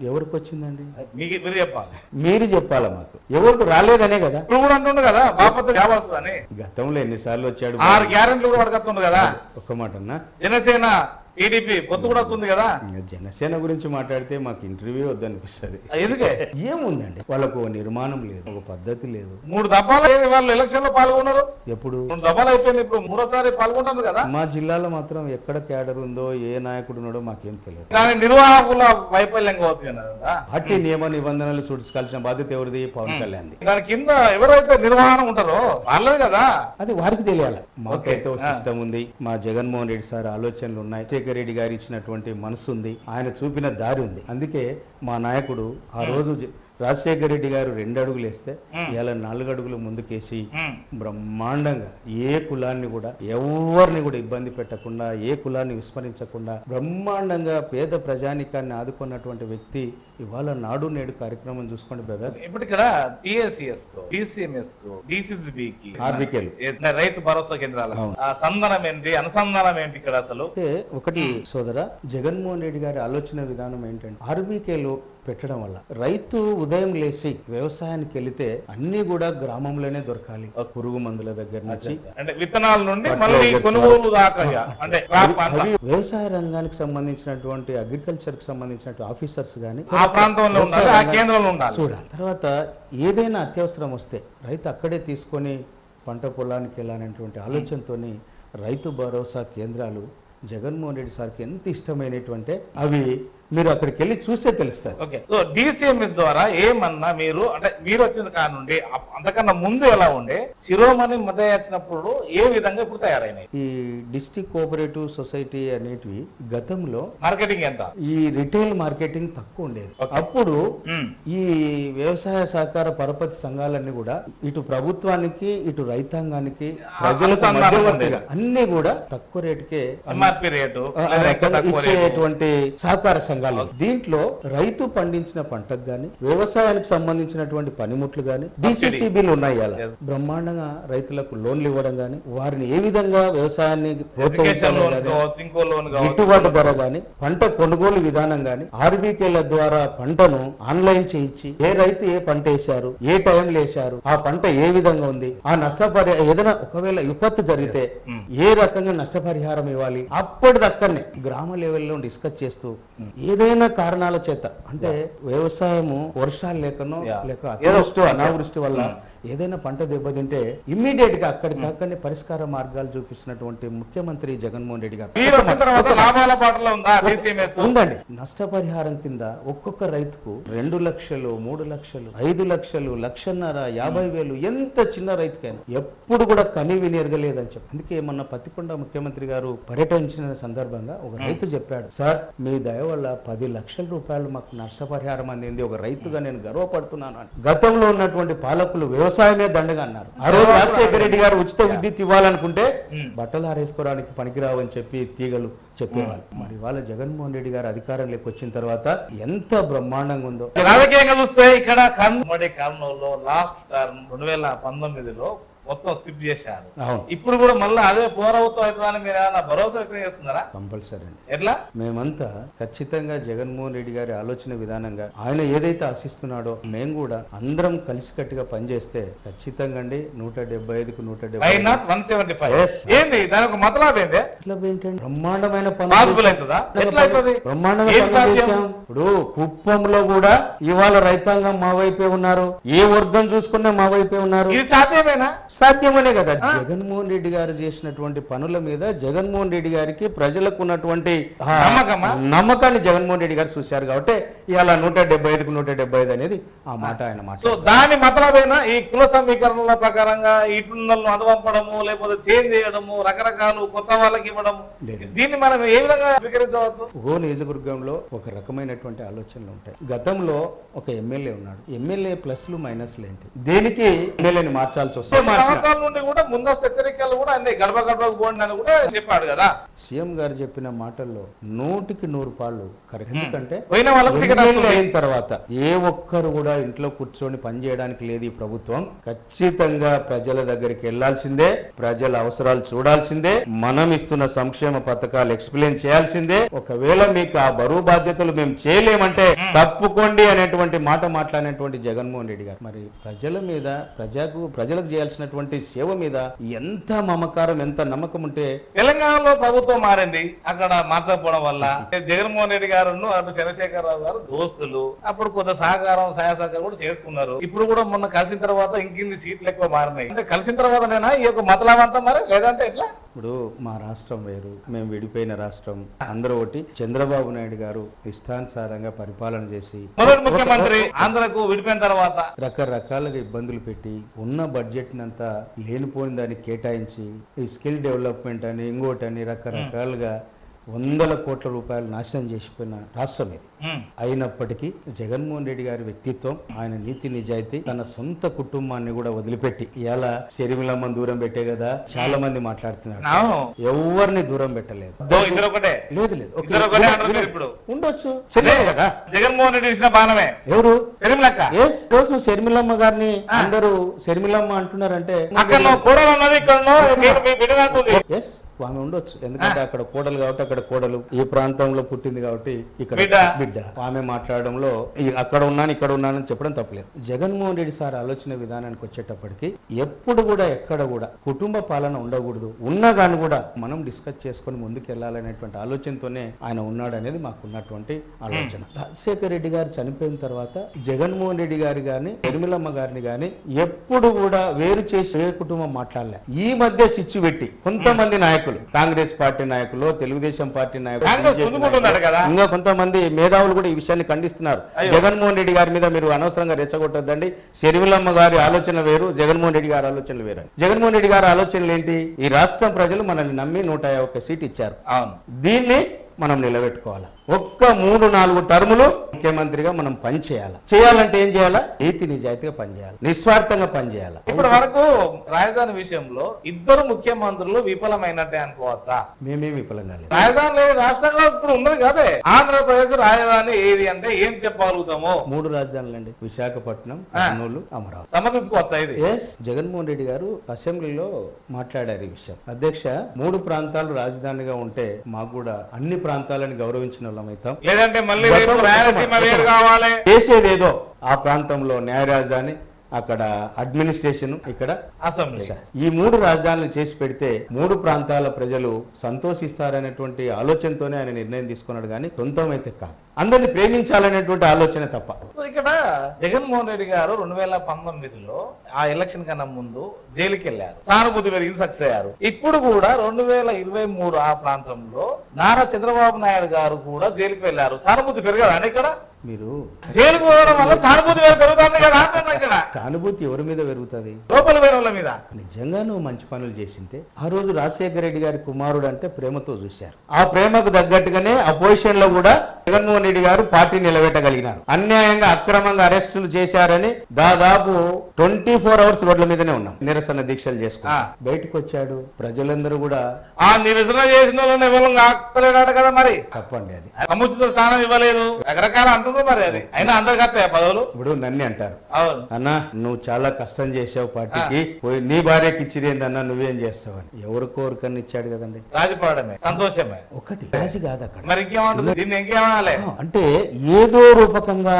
ఎవరికి వచ్చిందండి? మీరు చెప్పాలా మాకు? ఎవరికి రాలేదనే కదా. గతంలో ఎన్నిసార్లు వచ్చాడు? 6 గ్యారెంటీలు కూడా పడగొస్తుంది కదా. ఒక్క మాట అన్నా, జనసేన టీడీపీ పొత్తు కూడా వస్తుంది కదా. జనసేన గురించి మాట్లాడితే మాకు ఇంటర్వ్యూ వద్దనిపిస్తుంది. ఎందుకే? ఏముందండి, వాళ్ళకు నిర్మాణం లేదు, ఒక పద్ధతి లేదు. 3 దఫాలు వాళ్ళు ఎలక్షన్ లో పాల్గొన్నారు. ఎప్పుడు 2 దఫాలు అయిపోయింది, ఇప్పుడు 3వ పాల్గొంటారు కదా. మా జిల్లాలో మాత్రం ఎక్కడ క్యాడర్ ఉందో, ఏ నాయకుడు ఉన్నాడో మాకేం తెలియదు. కానీ నిర్వాహకుల వైఫల్యం కావచ్చు. పార్టీ నియమ నిబంధనలు చూసుకోవాల్సిన బాధ్యత ఎవరిది? పవన్ కళ్యాణ్. దాని కింద ఎవరైతే నిర్వహణ ఉంటారో వాళ్ళే కదా, అది వారికి తెలియాలి. మాకైతే ఒక సిస్టమ్ ఉంది. మా జగన్మోహన్ రెడ్డి సార్ ఆలోచనలు ఉన్నాయి, రాజశేఖర రెడ్డి గారు ఇచ్చినటువంటి మనసు ఉంది, ఆయన చూపిన దారి ఉంది. అందుకే మా నాయకుడు ఆ రోజు రాజశేఖర రెడ్డి గారు 2 అడుగులు వేస్తే ఇలా 4 అడుగులు ముందుకేసి బ్రహ్మాండంగా ఏ కులాన్ని కూడా ఎవరిని కూడా ఇబ్బంది పెట్టకుండా, ఏ కులాన్ని విస్మరించకుండా బ్రహ్మాండంగా పేద ప్రజానికాన్ని ఆదుకున్నటువంటి వ్యక్తి ఇవాళ నాడు నేడు కార్యక్రమం చూసుకోండి బ్రదర్. ఇప్పుడు ఇక్కడ టిఎస్సిఎస్ కు, డిసిఎంఎస్ కు, డిసిసిబి కి, ఆర్బికేలు, రైతు భరోసా కేంద్రాలు సంధానం ఏంటి, అనుసంధానం ఏంటి ఇక్కడ అసలు? ఒకటి సోదర, జగన్మోహన్ రెడ్డి గారి ఆలోచన విధానం ఏంటంటే ఆర్బికేలు పెట్టడం వల్ల రైతు ఉదయం లేచి వ్యవసాయానికి వెళితే అన్ని కూడా గ్రామంలోనే దొరకాలి. పురుగు మందుల దగ్గర నుంచి అంటే విత్తనాల నుండి మళ్ళీ కొనుగోలు దాకా, అంటే వ్యవసాయ రంగానికి సంబంధించినటువంటి అగ్రికల్చర్ కి సంబంధించినటువంటి ఆఫీసర్స్ గానీ ఆ ప్రాంతంలో ఉండాలి, ఆ కేంద్రంలో ఉండాలి చూడాలి. తర్వాత ఏదైనా అత్యవసరం వస్తే రైతు అక్కడే తీసుకొని పంట పొలానికి వెళ్ళాలనేటువంటి ఆలోచనతోని రైతు భరోసా కేంద్రాలు జగన్మోహన్ రెడ్డి సార్కి ఎంత ఇష్టమైనటువంటి అవి మీరు అక్కడికి వెళ్ళి చూస్తే తెలుస్తారు. ఓకే, సో డిసిఎంఎస్ ద్వారా ఏమన్నా మీరు అంటే మీరు వచ్చిన కాడ నుండి అంతకన్నా ముందు ఎలా ఉండే శిరోమణి మధ్యప్పుడు ఏ విధంగా ఇప్పుడు తయారైనాయి? ఈ డిస్ట్రిక్ట్ కోఆపరేటివ్ సొసైటీ అనేటివి గతంలో మార్కెటింగ్ ఎంత, ఈ రిటైల్ మార్కెటింగ్ తక్కువ ఉండేది. అప్పుడు ఈ వ్యవసాయ సహకార పరపతి సంఘాలన్నీ కూడా ఇటు ప్రభుత్వానికి ఇటు రైతాంగానికి ప్రజలకు మధ్యవర్తిగా అన్ని కూడా తక్కువ రేటుకే ఎంఆర్పి రేటు ఇచ్చేటువంటి సహకార సంఘాలు. దీంట్లో రైతు పండించిన పంటకు గాని వ్యవసాయానికి సంబంధించినటువంటి పనిముట్లు గాని డిసిసిబిలు ఉన్నాయి. అలా బ్రహ్మాండంగా రైతులకు లోన్లు ఇవ్వడం గాని, వారిని ఏ విధంగా వ్యవసాయాన్ని గిట్టుబాటు ధర గాని, పంట కొనుగోలు విధానం గాని, ఆర్బికేల ద్వారా పంటను ఆన్లైన్ చేయించి ఏ రైతు ఏ పంట వేశారు, ఏ టైంలో వేశారు, ఆ పంట ఏ విధంగా ఉంది, ఆ నష్టపరిహారం ఏదైనా ఒకవేళ విపత్తు జరిగితే ఏ రకంగా నష్టపరిహారం ఇవ్వాలి, అప్పటిదక్కడనే గ్రామ లెవెల్లో డిస్కస్ చేస్తూ ఏదైనా కారణాల చేత అంటే వ్యవసాయము వర్షాలు లేకనో లేక అతివృష్టి అనావృష్టి వల్ల ఏదైనా పంట దెబ్బతింటే ఇమ్మీడియట్ గా అక్కడికక్కడనే పరిష్కార మార్గాలు చూపిస్తున్నటువంటి ముఖ్యమంత్రి జగన్మోహన్ రెడ్డి గారు ఉందండి. నష్టపరిహారం కింద ఒక్కొక్క రైతుకు 2 లక్షలు, 3 లక్షలు, 5 లక్షలు, 1,50,000 ఎంత చిన్న రైతుకైనా ఎప్పుడు కూడా కనివి నెరగలేదని చెప్పి. అందుకే మొన్న పత్తికొండ ముఖ్యమంత్రి గారు పర్యటించిన సందర్భంగా ఒక రైతు చెప్పాడు, సార్ మీ దయ వల్ల 10 లక్షల రూపాయలు మాకు నష్టపరిహారం అందింది, ఒక రైతుగా నేను గర్వపడుతున్నాను అని. గతంలో ఉన్నటువంటి పాలకులు వ్యవసాయమే దండగా అన్నారు. ఆ రోజు రాజశేఖర రెడ్డి గారు ఉచిత విద్యుత్ ఇవ్వాలనుకుంటే బట్టలు ఆరేసుకోవడానికి పనికిరావు అని చెప్పి తీగలు చెప్పేవాళ్ళు. మరి వాళ్ళ జగన్మోహన్ రెడ్డి గారు అధికారంలోకి వచ్చిన తర్వాత ఎంత బ్రహ్మాండంగా ఉందో. రాజకీయంగా చూస్తే ఇక్కడ కర్నూలులో లాస్ట్ టర్మ్ 2019లో మొత్తం స్కిప్ చేశారు. ఇప్పుడు కూడా మళ్ళీ అదే పోరవుతూ అవుతుందని మీరు ఏమైనా భరోసా వ్యక్తం చేస్తున్నారా? కంపల్సరీ అండి. ఎట్లా? మేమంతా ఖచ్చితంగా జగన్మోహన్ రెడ్డి గారి ఆలోచన విధానంగా ఆయన ఏదైతే ఆశిస్తున్నాడో మేము కూడా అందరం కలిసికట్టుగా పనిచేస్తే ఖచ్చితంగా అండి 175కు 175 ఏంటి దాని ఒక మతలబ్ ఏంటి? ఏంటంటే బ్రహ్మాండమైన ఇప్పుడు కుప్పంలో కూడా ఇవాళ రైతాంగం మా వైపే ఉన్నారు, ఏ వర్గం చూసుకున్నా మా వైపే ఉన్నారు. ఇది సాధ్యమేనా? సాధ్యమనే కదా. జగన్మోహన్ రెడ్డి గారు చేసినటువంటి పనుల మీద జగన్మోహన్ రెడ్డి గారికి ప్రజలకు ఉన్నటువంటి నమ్మకాన్ని జగన్మోహన్ రెడ్డి గారు చూశారు కాబట్టి ఇవాళ 175కు 175 అనేది ఆ మాట ఆయన మాట. సో దాని మతలబైనా ఈ కుల సమీకరణల ప్రకారంగా ఇటున్నలను అనువంపడము లేకపోతే చేంజ్ చేయడము రకరకాలు కొత్త వాళ్ళకి ఇవ్వడము దీన్ని మనం ఏ విధంగా స్వీకరించవచ్చు? ఓ నియోజకవర్గంలో ఒక రకమైనటువంటి ఆలోచనలు ఉంటాయి. గతంలో ఒక ఎమ్మెల్యే ఉన్నాడు, ఎమ్మెల్యే ప్లస్లు మైనస్లు ఏంటి, దేనికి ఎమ్మెల్యేని మార్చాల్సి వస్తుంది. సంవత్సరాల నుండి కూడా ముందస్తు హెచ్చరికలు కూడా అన్ని గడప గడపకు పోండి అని కూడా చెప్పాడు కదా. సీఎం గారు చెప్పిన మాటల్లో 100కి 100 పాళ్ళు కరెక్ట్. ఎందుకంటే పోయిన వాళ్ళకి అయిన తర్వాత ఏ ఒక్కరు కూడా ఇంట్లో కూర్చొని పని చేయడానికి లేదు. ఈ ప్రభుత్వం ఖచ్చితంగా ప్రజల దగ్గరికి వెళ్లాల్సిందే, ప్రజల అవసరాలు చూడాల్సిందే, మనం ఇస్తున్న సంక్షేమ పథకాలు ఎక్స్ప్లెయిన్ చేయాల్సిందే. ఒకవేళ మీకు ఆ బరువు బాధ్యతలు మేము చేయలేమంటే తప్పుకోండి అనేటువంటి మాట మాట్లాడినటువంటి జగన్మోహన్ రెడ్డి గారు మరి ప్రజల మీద ప్రజలకు చేయాల్సినటువంటి సేవ మీద ఎంత మమకారం ఎంత నమ్మకం ఉంటే. తెలంగాణలో ప్రభుత్వం మారింది, అక్కడ మార్చకపోవడం వల్ల జగన్మోహన్ రెడ్డి గారు అటు చంద్రశేఖరరావు గారు దోస్తులు, అప్పుడు కొంత సహకారం సహాయసహకారం కూడా చేసుకున్నారు. ఇప్పుడు కూడా మొన్న కలిసిన తర్వాత ఇంకింది సీట్లు ఎక్కువ మారినాయి. అంటే కలిసిన తర్వాత నేనా ఈ యొక్క మతలాభంతా మరి లేదంటే ఎట్లా? ఇప్పుడు మా రాష్ట్రం వేరు, మేము విడిపోయిన రాష్ట్రం, అందరూ ఒకటి. చంద్రబాబు నాయుడు గారు ఇష్టానుసారంగా పరిపాలన చేసి మొదటి ముఖ్యమంత్రి ఆంధ్రకు విడిపోయిన తర్వాత రకరకాలుగా ఇబ్బందులు పెట్టి ఉన్న బడ్జెట్ నంతా లేనిపోయిన దాన్ని కేటాయించి ఈ స్కిల్ డెవలప్మెంట్ అని ఇంకోటని రకరకాలుగా 100 కోట్ల రూపాయలు నాశనం చేసిపోయిన రాష్ట్రం ఇది. అయినప్పటికీ జగన్మోహన్ రెడ్డి గారి వ్యక్తిత్వం, ఆయన నీతి నిజాయితీ, తన సొంత కుటుంబాన్ని కూడా వదిలిపెట్టి ఇలా శర్మిలమ్మ దూరం పెట్టే కదా చాలా మంది మాట్లాడుతున్నారు. ఎవరిని దూరం పెట్టలేదు. లేదు ఇప్పుడు ఉండొచ్చు. జగన్మోహన్ రెడ్డి ఇచ్చిన బాణమే ఎవరు? శర్మిలక్క. రోజు శర్మిలమ్మ గారిని అందరూ శర్మిలమ్మ అంటున్నారంటే ఆమె ఉండొచ్చు. ఎందుకంటే అక్కడ కోడలు కాబట్టి అక్కడ కోడలు, ఈ ప్రాంతంలో పుట్టింది కాబట్టి ఇక్కడ బిడ్డ. ఆమె మాట్లాడడంలో అక్కడ ఉన్నాను ఇక్కడ ఉన్నానని చెప్పడం తప్పలేదు. జగన్మోహన్ రెడ్డి సార్ ఆలోచన విధానానికి వచ్చేటప్పటికి ఎప్పుడు కూడా ఎక్కడ కూడా కుటుంబ పాలన ఉండకూడదు, ఉన్నా కానీ కూడా మనం డిస్కస్ చేసుకుని ముందుకు వెళ్ళాలనేటువంటి ఆలోచనతోనే ఆయన ఉన్నాడు అనేది మాకున్నటువంటి ఆలోచన. రాజశేఖర రెడ్డి గారు చనిపోయిన తర్వాత జగన్మోహన్ రెడ్డి గారు గాని నిర్మలమ్మ గారిని గాని ఎప్పుడు కూడా వేరు చేసి ఏ కుటుంబం మాట్లాడలే. ఈ మధ్య సిచ్చు పెట్టి కొంతమంది నాయకులు, కాంగ్రెస్ పార్టీ నాయకులు, తెలుగుదేశం పార్టీ నాయకులు, ఇంకా కొంతమంది మేధావులు కూడా ఈ విషయాన్ని ఖండిస్తున్నారు. జగన్మోహన్ రెడ్డి గారి మీద మీరు అనవసరంగా రెచ్చగొట్టద్దండి, శర్మిలమ్మ గారి ఆలోచన వేరు, జగన్మోహన్ రెడ్డి గారి ఆలోచనలు వేరు. జగన్మోహన్ రెడ్డి గారి ఆలోచనలు ఏంటి? ఈ రాష్ట్రం ప్రజలు మనల్ని నమ్మి 151 సీట్ ఇచ్చారు, దీన్ని మనం నిలబెట్టుకోవాలి. ఒక్క 3-4 టర్ములు ముఖ్యమంత్రిగా మనం పనిచేయాలి. చేయాలంటే ఏం చేయాలా? నీతి నిజాయితీగా పనిచేయాలి, నిస్వార్థంగా పనిచేయాలి. ఇప్పటి వరకు రాజధాని విషయంలో ఇద్దరు ముఖ్యమంత్రులు విఫలమైనట్టే అనుకోవచ్చా? మేమే విఫలంగా లేదు. రాజధాని లేని రాష్ట్రంలో ఇప్పుడు ఉన్నది కాదే. ఆంధ్రప్రదేశ్ రాజధాని ఏది అంటే ఏం చెప్పగలుగుతాము? 3 రాజధానులు అండి, విశాఖపట్నం, కర్నూలు, అమరావతి. సమర్థించుకోవచ్చా ఇది? జగన్మోహన్ రెడ్డి గారు అసెంబ్లీలో మాట్లాడారు ఈ విషయం. అధ్యక్ష, 3 ప్రాంతాలు రాజధానిగా ఉంటే మాకు కూడా అన్ని ప్రాంతాలను గౌరవించిన లేదంటే మళ్ళీ చేసేదేదో ఆ ప్రాంతంలో న్యాయ రాజధాని, అక్కడ అడ్మినిస్ట్రేషన్, ఇక్కడ అసెంబ్లీ, ఈ 3 రాజధానులు చేసి పెడితే 3 ప్రాంతాల ప్రజలు సంతోషిస్తారనేటువంటి ఆలోచనతోనే ఆయన నిర్ణయం తీసుకున్నాడు, కానీ సొంతం అయితే కాదు. అందరిని ప్రేమించాలనేటువంటి ఆలోచన తప్ప. ఇక్కడ జగన్మోహన్ రెడ్డి గారు 2019లో ఆ ఎలక్షన్ కన్నా ముందు జైలుకి వెళ్ళారు, సానుభూతి పెరిగింది, సక్సెస్ అయ్యారు. ఇప్పుడు కూడా 2023 ఆ ప్రాంతంలో నారా చంద్రబాబు నాయుడు గారు కూడా జైలుకి వెళ్ళారు, సానుభూతి పెరగదా? ఇక్కడ మీరు జైలుకు పోవడం వల్ల సానుభూతి పెరుగుతుంది కదా? ఇక్కడ సానుభూతి ఎవరి మీద పెరుగుతుంది? లోపల వేరే వాళ్ళ మీద. నిజంగా నువ్వు మంచి పనులు చేసింటే ఆ రోజు రాజశేఖర రెడ్డి గారి కుమారుడు అంటే ప్రేమతో చూశారు. ఆ ప్రేమకు తగ్గట్టుగానే అపోజిషన్ లో కూడా జగన్మోహన్ రెడ్డి గారు పార్టీ నిలబెట్టగలిగినారు. అన్యాయంగా అక్రమంగా అరెస్టులు చేశారని దాదాపు 24 అవర్స్ రోడ్ల మీదనే ఉన్నాం, నిరసన దీక్షలు చేసుకున్నా. బయటకు వచ్చాడు, ప్రజలందరూ కూడా ఆ నిరసన చేసిన వాళ్ళని ఇవ్వలేడు కదా, మరి తప్పండి, అది సముచిత స్థానం ఇవ్వలేదు, రకరకాల అంటున్నారు. మరి అది అయినా అందరు కత్తాయి పదవులు. ఇప్పుడు నన్ను అంటారు, అన్న నువ్వు చాలా కష్టం చేసావు పార్టీకి, నీ భార్యకి ఇచ్చిరేందన్నా నువ్వేం చేస్తావని. ఎవరికోరికన్నా ఇచ్చాడు కదండి. రాజీపడమే సంతోషమే, ఒకటి రాజీ కాదు అక్కడ. మరి ఇంకేమంటుంది? దీన్ని ఇంకేమనాలి అంటే ఏదో రూపకంగా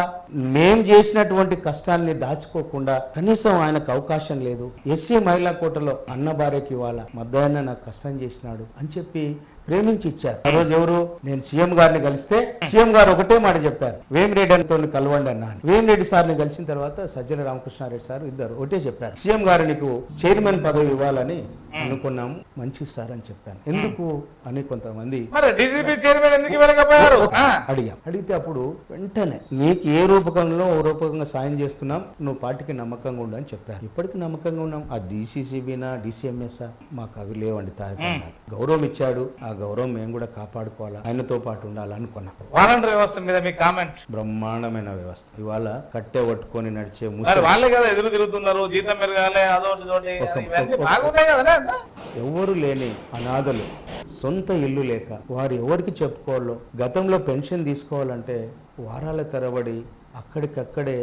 మేం చేసినటువంటి కష్టాన్ని దాచుకోకుండా కనీసం ఆయనకు అవకాశం లేదు. ఎస్సీ మహిళా కోటలో అన్న భార్యకి ఇవ్వాలా, మధ్యాహ్నం నాకు కష్టం చేసినాడు అని చెప్పి ప్రేమించి ఇచ్చారు. ఆ రోజు ఎవరు? నేను సీఎం గారిని కలిస్తే సీఎం గారు ఒకటే మాట చెప్పారు, వేమిరెడ్డితో కలవండి అన్నా. వేమిరెడ్డి సార్ని కలిసిన తర్వాత సజ్జల రామకృష్ణారెడ్డి సార్ ఇద్దరు ఒకటే చెప్పారు, సీఎం గారు నీకు చైర్మన్ పదవి ఇవ్వాలని అనుకున్నాము, మంచిది సార్ అని చెప్పాను. ఎందుకు అని కొంతమంది అడిగాం. అడిగితే అప్పుడు వెంటనే నీకు ఏ రూపకంలో ఓ రూపకంగా సాయం చేస్తున్నాం, నువ్వు పార్టీకి నమ్మకంగా ఉండు అని చెప్పారు. ఇప్పటికి నమ్మకంగా ఉన్నాం. ఆ DCCBనా DCMSా మాకు అవి లేవండి. గౌరవం ఇచ్చాడు, ఆ గౌరవం మేము కూడా కాపాడుకోవాలా, ఆయనతో పాటు ఉండాలనుకున్నాం. వాలంటరీ వ్యవస్థ మీద మీ కామెంట్? బ్రహ్మాండమైన వ్యవస్థ. ఇవాళ కట్టె పట్టుకొని నడిచే వాళ్ళే కదా ఎదురు తిరుగుతున్నారు, జీతం పెరగాలి, ఎవరు లేని అనాథలు, సొంత ఇల్లు లేక వారు ఎవరికి చెప్పుకోవాలో, గతంలో పెన్షన్ తీసుకోవాలంటే వారాల తరబడి అక్కడికక్కడే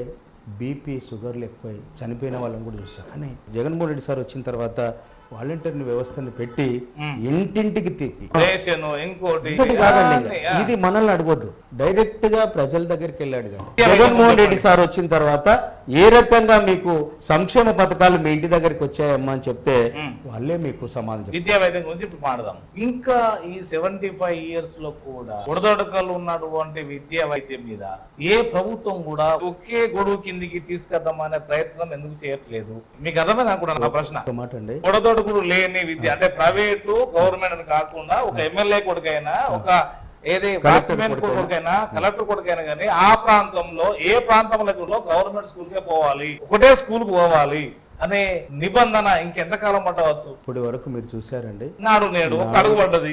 బీపీ షుగర్లు ఎక్కువై చనిపోయిన వాళ్ళని కూడా చూసాం. కానీ జగన్మోహన్ రెడ్డి సార్ వచ్చిన తర్వాత వాలంటీర్ వ్యవస్థను పెట్టి ఇంటింటికి తిప్పి, ఇంకోటి కాదండి, ఇది మనల్ని అడగొద్దు, డైరెక్ట్ గా ప్రజల దగ్గరికి వెళ్ళాడు. జగన్మోహన్ రెడ్డి సార్ వచ్చిన తర్వాత ఏ రకంగా మీకు సంక్షేమ పథకాలు మీ ఇంటి దగ్గరికి వచ్చాయమ్మా అని చెప్తే వాళ్ళే మీకు సమాధానం. విద్యా వైద్యం గురించి ఇప్పుడు మాట్లాడదాం. ఇంకా ఈ 75 years లో కూడా ఒడదొడకలు ఉన్నటువంటి విద్యా వైద్యం మీద ఏ ప్రభుత్వం కూడా ఒకే గొడుగు కిందికి తీసుకెళ్దామనే ప్రయత్నం ఎందుకు చేయట్లేదు? మీకు అర్థమైంది అనుకుంటా నా ప్రశ్న. మాట అండి, ఒడదొడుకులు లేని విద్య అంటే ప్రైవేటు గవర్నమెంట్ అని కాకుండా ఒక ఎమ్మెల్యే కొడుకైనా, ఒక ఏది వాచ్మెన్ కొడుకైనా, కలెక్టర్ కొడుకైనా కానీ ఆ ప్రాంతంలో ఏ ప్రాంతంలో గవర్నమెంట్ స్కూల్కే పోవాలి, ఒకటే స్కూల్ కు పోవాలి అనే నిబంధన ఇంకెంతకాలం పట్టవచ్చు? ఇప్పటి వరకు మీరు చూసారండి, నాడు నేడు ఒక అడుగు పడ్డది.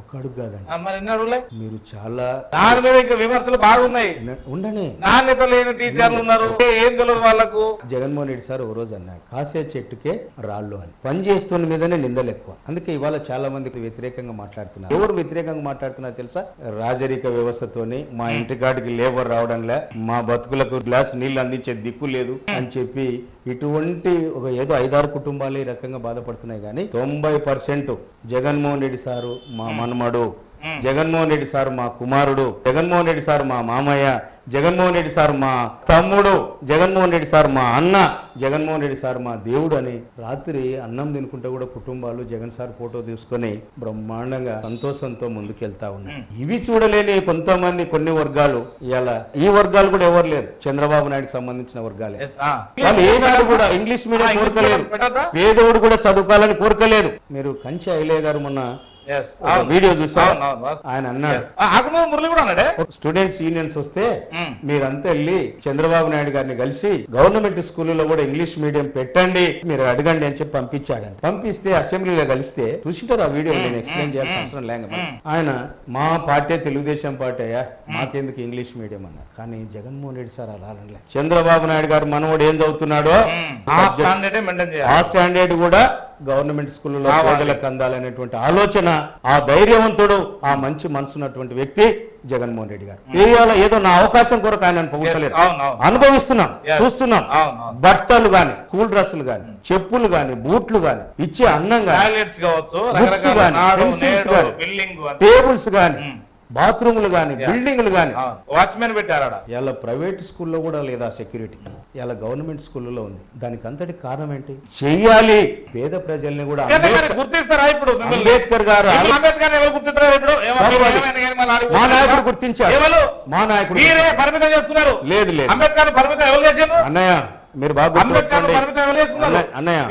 ఒక అడుగు కాదండి, మరి ఎన్ని అడుగులే? మీరు చాలా దాని మీద ఇంకా విమర్శలు బాగున్నాయి. ఉండని నాణ్యత లేని టీచర్లు ఉన్నారు, ఏం తెలియదు వాళ్ళకు. జగన్మోహన్ రెడ్డి సార్ ఓ రోజు అన్నారు, కాసే చెట్టుకే రాళ్ళు అని. పని చేస్తున్న మీదనే నిందలు ఎక్కువ. అందుకే ఇవాళ చాలా మంది వ్యతిరేకంగా మాట్లాడుతున్నారు. ఎవరు వ్యతిరేకంగా మాట్లాడుతున్నారు తెలుసా? రాజరిక వ్యవస్థతోని మా ఇంటికాడికి లేబర్ రావడంలే, మా బతుకులకు గ్లాస్ నీళ్లు అందించే దిక్కు లేదు అని చెప్పి ఇటువంటి ఒక ఏదో 5-6 కుటుంబాలు ఈ రకంగా బాధపడుతున్నాయి. కానీ 90% జగన్మోహన్ రెడ్డి సారు మా మనమడు, జగన్మోహన్ రెడ్డి సార్ మా కుమారుడు, జగన్మోహన్ రెడ్డి సార్ మా మామయ్య, జగన్మోహన్ రెడ్డి సార్ మా తమ్ముడు, జగన్మోహన్ రెడ్డి సార్ మా అన్న, జగన్మోహన్ రెడ్డి సార్ మా దేవుడు అని రాత్రి అన్నం తినుకుంటే కూడా కుటుంబాలు జగన్ సార్ ఫోటో తీసుకొని బ్రహ్మాండంగా సంతోషంతో ముందుకెళ్తా ఉన్నాయి. ఇవి చూడలేని కొంతమంది కొన్ని వర్గాలు, ఇలా ఈ వర్గాలు కూడా ఎవరు లేరు, చంద్రబాబు నాయుడుకి సంబంధించిన వర్గాలే. వాళ్ళు ఏనాడు కూడా ఇంగ్లీష్ మీడియం కోరుకోలేదు, పేదోడు కూడా చదువుకోవాలని కోరుకోలేదు. మీరు కంచి ఐలయ్య గారు మొన్న వీడియో చూసా, ఆయన అన్నాడు స్టూడెంట్స్ యూనియన్స్ వస్తే మీరంతా వెళ్ళి చంద్రబాబు నాయుడు గారిని కలిసి గవర్నమెంట్ స్కూల్లో కూడా ఇంగ్లీష్ మీడియం పెట్టండి, మీరు అడగండి అని చెప్పి పంపించాడండి. పంపిస్తే అసెంబ్లీలో కలిస్తే చూసింటారు ఆ వీడియో, నేను ఎక్స్ప్లెయిన్ చేయాల్సిన అవసరం లేక ఆయన మా పార్టీ తెలుగుదేశం పార్టీ అయ్యా, మాకెందుకు ఇంగ్లీష్ మీడియం అన్నారు. కానీ జగన్మోహన్ రెడ్డి సార్ అలా అనలే. చంద్రబాబు నాయుడు గారు మనవాడు ఏం చదువుతున్నాడో ఆ స్టాండర్డ్ కూడా గవర్నమెంట్ స్కూల్లో ప్రజలకు అందాలనేటువంటి ఆలోచన, ఆ ధైర్యవంతుడు, ఆ మంచి మనసున్నటువంటి వ్యక్తి జగన్మోహన్ రెడ్డి గారు. ఏదో నా అవకాశం కొరకు ఆయన పొగడలేదు, అనుభవిస్తున్నాం, చూస్తున్నాం. బట్టలు గాని, స్కూల్ డ్రెస్సులు గాని, చెప్పులు గాని, బూట్లు గాని, ఇచ్చే అన్నం గాని, టేబుల్స్ గాని, బాత్రూములు గాని, బిల్డింగ్లు గాని, వాచ్మెన్ పెట్టారా? ఇలా ప్రైవేట్ స్కూల్లో కూడా లేదా సెక్యూరిటీ, ఇలా గవర్నమెంట్ స్కూల్లో ఉంది. దానికి అంతటి కారణం ఏంటి? చెయ్యాలి, పేద ప్రజల్ని కూడా గుర్తిస్తారా? ఇప్పుడు అంబేద్కర్ గారు మా నాయకుడు గుర్తించారు, మా నాయకుడు పరిమితం చేసుకున్నారు. లేదు లేదు, అంబేద్కర్ పరిమితం ఎవరు చేశారు? అన్నయ్య మీరు బాగా గుర్తుపెట్టుకోండి, అన్నయ్య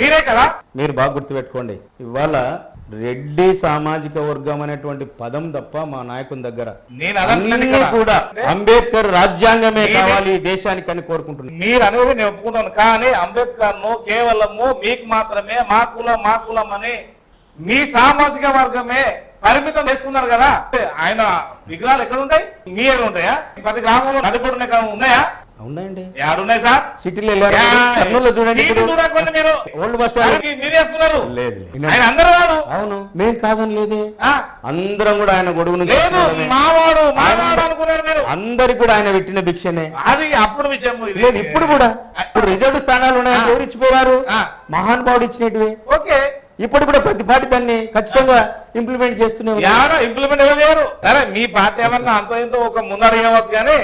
మీరు బాగా గుర్తుపెట్టుకోండి. ఇవాళ రెడ్డి సామాజిక వర్గం అనేటువంటి పదం తప్ప మా నాయకుని దగ్గర కూడా అంబేద్కర్ రాజ్యాంగమే కావాలి దేశానికి అని కోరుకుంటున్నాను. మీరు అనేది నేను ఒప్పుకుంటాను, కానీ అంబేద్కర్ ను కేవలము మీకు మాత్రమే మా కులం అని మీ సామాజిక వర్గమే పరిమితం చేసుకున్నారు కదా. ఆయన విగ్రహాలు ఎక్కడ ఉంటాయి? మీ ఎక్కడ ఉంటాయా? ప్రతి గ్రామంలో నడిపడులు ఎక్కడ ఉన్నాయా? ఉన్నాయండి, ఏడున్నాయి సార్. సిటీలో చూడండి, ఓల్డ్ బస్ స్టాండ్ లేదు. అవును, మేము కాదని లేదే, అందరం కూడా ఆయన గొడుగు నుంచి అందరికి కూడా ఆయన పెట్టిన భిక్షనే. అది అప్పుడు విషయం లేదు, ఇప్పుడు కూడా ఇప్పుడు రిజర్వ్ స్థానాలు ఉన్నాయని ఎవరు ఇచ్చిపోయారు? మహానుభావుడు ఇచ్చినట్టువే. ఓకే, ఇప్పుడు కూడా ప్రతి పార్టీ దాన్ని ఖచ్చితంగా ఇంప్లిమెంట్ చేస్తూనే ఇంప్లిమెంట్ ఎవరు చేయరు. సరే మీ పార్టీ ఏమన్నా అంత ఇంత ఒక ముందరవచ్చు, కానీ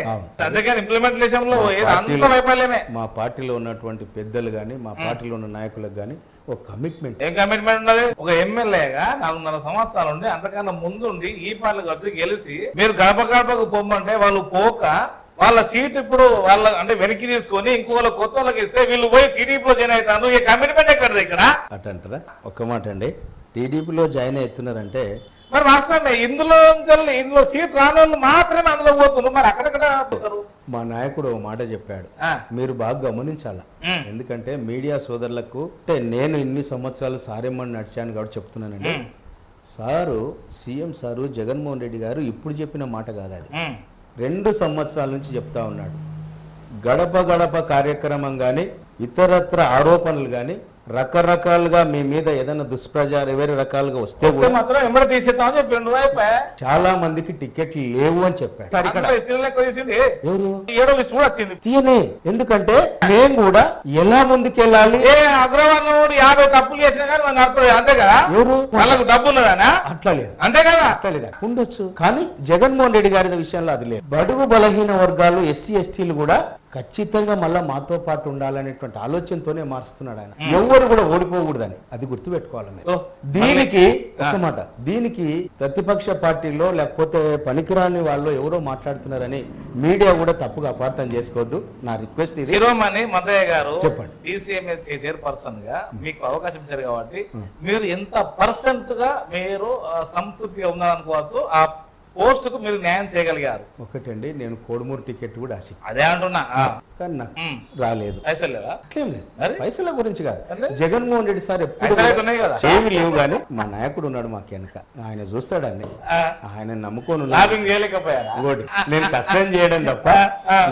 అందుకని ఇంప్లిమెంటేషన్ లో అంత వైఫల్యమే. మా పార్టీలో ఉన్నటువంటి పెద్దలు గాని, మా పార్టీలో ఉన్న నాయకులకు గాని ఒక కమిట్మెంట్. ఏం కమిట్మెంట్ ఉన్నది? ఒక ఎమ్మెల్యేగా 4.5 సంవత్సరాలు ఉండి, అంతకన్నా ముందుండి ఈ పార్టీలకు వచ్చి గెలిచి మీరు గడప గడపకు పొమ్మంటే వాళ్ళు పోక వాళ్ళ సీట్ ఇప్పుడు వాళ్ళ అంటే వెనక్కి తీసుకొని ఇంకో కొత్త వాళ్ళకి ఇస్తే వీళ్ళు పోయి టీడీపీలో జాయిన్ అవుతారు. ఈ కమిట్మెంట్ ఎక్కడది ఇక్కడ అటంటారా? ఒక్క మాట అండి, టీడీపీలో జాయిన్ అవుతున్నారంటే మరి వాస్తవమే ఇందులో సీట్ రాని వాళ్ళు మాత్రమే అందులో పోతున్నారు. మరి అక్కడెక్కడ మా నాయకుడు ఒక మాట చెప్పాడు, మీరు బాగా గమనించాల. ఎందుకంటే మీడియా సోదరులకు అంటే నేను ఇన్ని సంవత్సరాలు సారేమ్మని నడిచాను కాబట్టి చెప్తున్నానండి. Sir CM sir Jaganmohan Reddy గారు ఇప్పుడు చెప్పిన మాట కాదు, అది 2 సంవత్సరాల నుంచి చెప్తా ఉన్నాడు. గడప గడప కార్యక్రమం కానీ ఇతరత్ర ఆరోపణలు కానీ రకరకాలుగా మీ మీద ఏదైనా దుష్ప్రచారం వేరే రకాలుగా వస్తే మాత్రం ఎంబడి తీసేద్దామని చెప్పిండు. చాలా మందికి టికెట్లు లేవు అని చెప్పాడు. ఎవరు ఏడో లిస్ట్ కూడా వచ్చింది తీయనే. ఎందుకంటే మేము కూడా ఎలా ముందుకెళ్ళాలి, అగ్రవాల్ 50 తప్పులు చేసినా కానీ మనకు అర్థం అంతే కదా. ఎవరు వాళ్ళకు డబ్బు ఉన్నదానా? అట్లా లేదు, అంతే కదా, అట్లా లేదా ఉండొచ్చు. కానీ జగన్మోహన్ రెడ్డి గారి విషయంలో అది లేదు. బడుగు బలహీన వర్గాలు ఎస్సీ ఎస్టీలు కూడా ఖచ్చితంగా మళ్ళా మాతో పాటు ఉండాలనేటువంటి ఆలోచనతోనే మారుస్తున్నాడు ఆయన. ఎవరు కూడా ఓడిపోకూడదని అది గుర్తుపెట్టుకోవాలి మీరు. దీనికి ఒక మాట, దీనికి ప్రతిపక్ష పార్టీలో లేకపోతే పనికిరాని వాళ్ళు ఎవరో మాట్లాడుతున్నారని మీడియా కూడా తప్పుగా అపార్థం చేసుకోవద్దు. నా రిక్వెస్ట్ ఇది. శిరోమణి మద్దయ్య గారు చెప్పండి, DCMA చైర్పర్సన్ గా మీకు అవకాశం ఇచ్చారు కాబట్టి మీరు ఎంత పర్సెంట్ గా మీరు సంతృప్తిగా ఉన్నారనుకోవచ్చు. ఆ పోస్ట్ కు మీరు న్యాయం చేయగలిగారు. ఒకటండి, నేను కోడుమూరు టికెట్ కూడా ఆశ అదే అంటున్నా, కానీ నాకు రాలేదు. పైసలు లేదా? అట్లేం లేదు, పైసల గురించి కాదు. జగన్మోహన్ రెడ్డి సార్ ఎప్పుడు ఏమి లేవు, కానీ మా నాయకుడు ఉన్నాడు మాకు వెనక, ఆయన చూస్తాడని ఆయన నమ్ముకొని లాబింగ్ చేయలేకపోయారా? ఇంకోటి, నేను కష్టం చేయడం తప్ప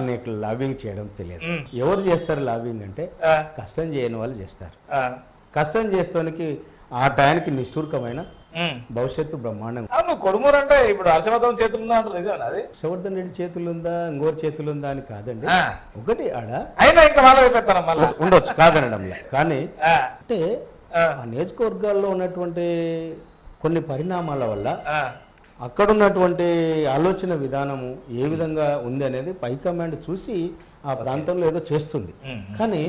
నీకు లాబింగ్ చేయడం తెలియదు. ఎవరు చేస్తారు లాబింగ్ అంటే కష్టం చేయని వాళ్ళు చేస్తారు. కష్టం చేస్తానికి ఆ టయానికి నిష్ఠూర్కమైన భవిష్యత్తు బ్రహ్మాండంగా. కొడుమూరు అంటే ఇప్పుడు హర్షవర్ధన్ చేతులు ఉందా అంటే నిజం అది? హర్షవర్ధన్ రెడ్డి చేతులు ఉందా ఇంకోటి చేతులు ఉందా అని కాదండి. ఒకటి ఆడ అయినా ఇంకా వాళ్ళు ఉండొచ్చు కాదనడంలో, కానీ అంటే ఆ నియోజకవర్గాల్లో ఉన్నటువంటి కొన్ని పరిణామాల వల్ల అక్కడున్నటువంటి ఆలోచన విధానము ఏ విధంగా ఉంది అనేది హైకమాండ్ చూసి ఆ ప్రాంతంలో ఏదో చేస్తుంది. కానీ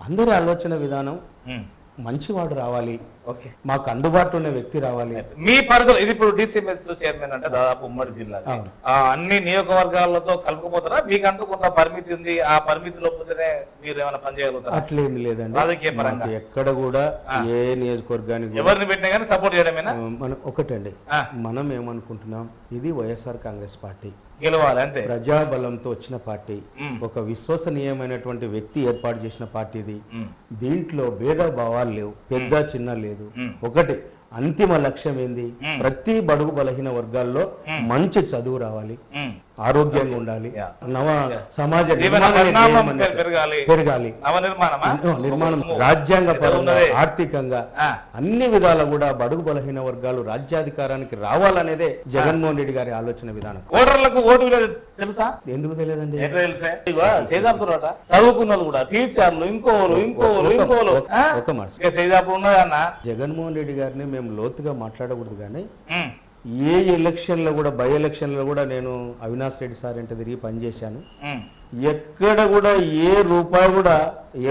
అందరి ఆలోచన విధానం మంచివాడు రావాలి, మాకు అందుబాటులో ఉన్న వ్యక్తి రావాలి. మీ పరిధిలో ఇది ఇప్పుడు DCMS చైర్మన్ అంటే దాదాపు ఉమ్మడి జిల్లా అన్ని నియోజకవర్గాలతో కలుపుకుపోతారా? మీకంటూ కొంత పరిమితి ఉంది, ఆ పరిమితిలో పోతేనే మీరు ఏమైనా పని చేయగలుగుతారా? అట్లేమి లేదండి, రాజకీయ పరంగా ఎక్కడ కూడా ఏ నియోజకవర్గానికి ఎవరిని పెట్టినా కానీ సపోర్ట్ చేయడమేనా? ఒకటండి, మనం ఏమనుకుంటున్నాం, ఇది వైఎస్ఆర్ కాంగ్రెస్ పార్టీ గెలవాలి అంతే, ప్రజాబలంతో వచ్చిన పార్టీ, ఒక విశ్వసనీయమైనటువంటి వ్యక్తి ఏర్పాటు చేసిన పార్టీ ఇది. దీంట్లో భేదభావాలు లేవు, పెద్ద చిన్న లేదు. ఒకటి అంతిమ లక్ష్యం ఏంది, ప్రతి బడుగు బలహీన వర్గాల్లో మంచి చదువు రావాలి, ఆరోగ్యంగా ఉండాలి, నవ సమాజ పెరగాలి, నిర్మాణం రాజ్యాంగ పరంగా ఆర్థికంగా అన్ని విధాలా కూడా బడుగు బలహీన వర్గాలు రాజ్యాధికారానికి రావాలనేదే జగన్మోహన్ రెడ్డి గారి ఆలోచన విధానం. ఓటర్లకు ఓటు తెలుసా? ఎందుకు తెలియదండి, చదువుకున్న కూడా టీచర్లు ఇంకోలు ఒక మాట, జగన్మోహన్ రెడ్డి గారిని మేము లోతుగా మాట్లాడకూడదు, కానీ ఏ ఎలక్షన్లో కూడా బై ఎలక్షన్లో కూడా నేను అవినాష్ రెడ్డి సార్ అంటే తిరిగి పనిచేశాను. ఎక్కడ కూడా ఏ రూపాయి కూడా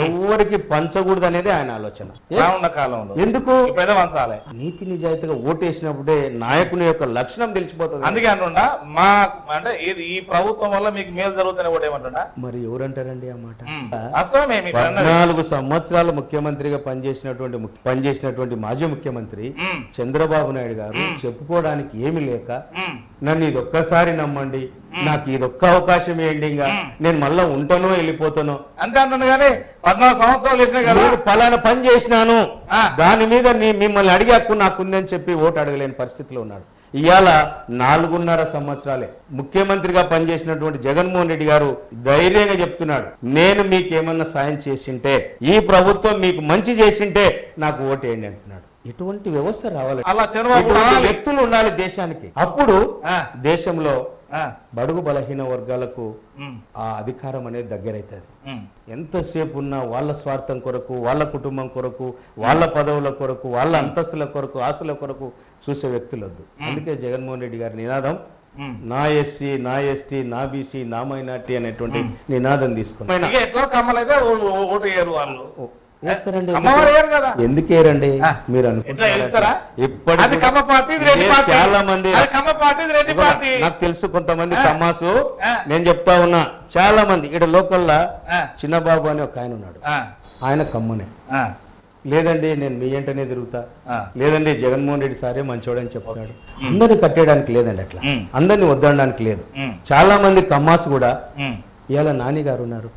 ఎవరికి పంచకూడదు అనేది ఆయన ఆలోచన. ఎందుకు నీతి నిజాయితీగా ఓటేసినప్పుడే నాయకుని యొక్క లక్షణం తెలిసిపోతుంది. అందుకే అంటున్నా మా అంటే ఈ ప్రభుత్వం వల్ల మీకు మేలు జరుగుతుంది ఓటేమంటున్నా. మరి ఎవరంటారండి ఆ మాట? 14 సంవత్సరాలు ముఖ్యమంత్రిగా పనిచేసినటువంటి మాజీ ముఖ్యమంత్రి చంద్రబాబు నాయుడు గారు చెప్పుకోవడానికి ఏమి లేక నన్ను ఇదొక్కసారి నమ్మండి, నాకు ఇదొక్క అవకాశం ఏంటి, ఇంకా నేను మళ్ళా ఉంటానో వెళ్ళిపోతానో అంతే అంటున్నా. కానీ 14 సంవత్సరాలు చేసినా కదా పలానా పని చేసినాను, దాని మీద మిమ్మల్ని అడిగే హక్కు నాకుందని చెప్పి ఓటు అడగలేని పరిస్థితిలో ఉన్నాడు. ఇవాళ 4.5 సంవత్సరాలే ముఖ్యమంత్రిగా పనిచేసినటువంటి జగన్మోహన్ రెడ్డి గారు ధైర్యంగా చెప్తున్నాడు, నేను మీకేమన్నా సాయం చేసింటే, ఈ ప్రభుత్వం మీకు మంచి చేసింటే నాకు ఓటేయండి అంటున్నాడు. ఇటువంటి వ్యవస్థ రావాలి, అలా వ్యక్తులు ఉండాలి దేశానికి. అప్పుడు దేశంలో బడుగు బలహీన వర్గాలకు ఆ అధికారం అనేది దగ్గరైతుంది. ఎంతసేపు ఉన్నా వాళ్ళ స్వార్థం కొరకు, వాళ్ళ కుటుంబం కొరకు, వాళ్ళ పదవుల కొరకు, వాళ్ళ అంతస్తుల కొరకు, ఆస్తుల కొరకు చూసే వ్యక్తులు వద్దు. అందుకే జగన్మోహన్ రెడ్డి గారి నినాదం నా ఎస్సీ, నా ఎస్టీ, నా బీసీ, నా మైనార్టీ అనేటువంటి నినాదం తీసుకున్నారు. వేస్తారండి. అమ్మవారు వేయరు కదా. ఎందుకు వేయరండి మీరు ఎట్లా వేస్తారా? ఇప్పటికీ అది కమ్మ పార్టీ, ఇది రెడ్డి పార్టీ. చాలా మంది అది కమ్మ పార్టీ, ఇది రెడ్డి పార్టీ. నాకు తెలుసు కొంతమంది కమ్మాసు. నేను చెప్తా ఉన్నా, చాలా మంది ఇక్కడ లోకల్లా చిన్నబాబు అని ఒక ఆయన ఉన్నాడు, ఆయన కమ్మనే. లేదండి నేను మీ వెంటనే తిరుగుతా, లేదండి జగన్మోహన్ రెడ్డి సారే మంచోడని చెప్తాడు. అందరిని కట్టేయడానికి లేదండి, అట్లా అందరిని వద్దడానికి లేదు. చాలా మంది కమ్మాస్ కూడా ఇవాళ నాని గారు ఉన్నారు,